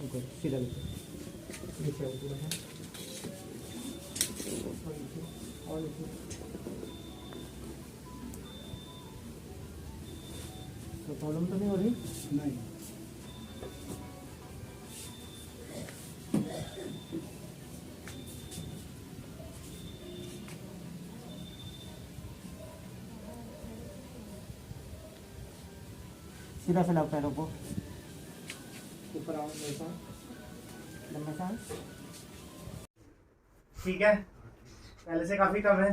ऊपर सीधा नीचे ऊपर है और नीचे तो प्रॉब्लम तो नहीं हो रही? नहीं। सीधा फैलाओ पैरों को ऊपर आओ मेरे साथ लंबा सांस। ठीक है, पहले से काफी कम है।